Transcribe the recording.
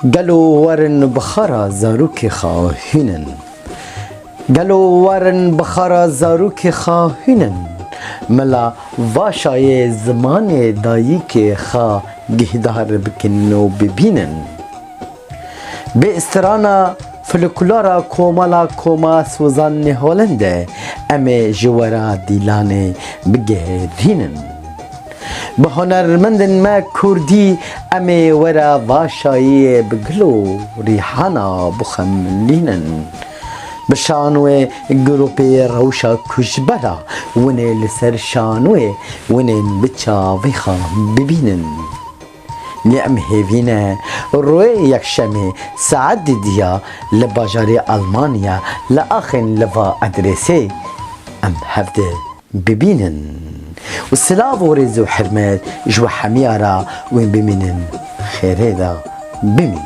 گلو ورن بخارا زاروک خواهینن گلو ورن بخارا زاروک خواهینن ملا واشای زمان دایی که خواه گهدار بکن و ببینن به استرانا فلکلارا کومالا کوما سوزان نهولنده امه جورا دیلانه بگهدینن به هنرمندن ما کردی امه ورا واشایی بگلو ریحانا بخملینن بشانوی گروپی روشا کشبرا ونه لسر شانوی ونه بچا ویخا ببینن نعم هیوینه روی یک شمه ساعت دیا لباجاری آلمانیا لآخن لوا ادرسه ام هفته ببینن و سلاف و رزو حرمت جو حمیارا وین بمینن خیره دا بمین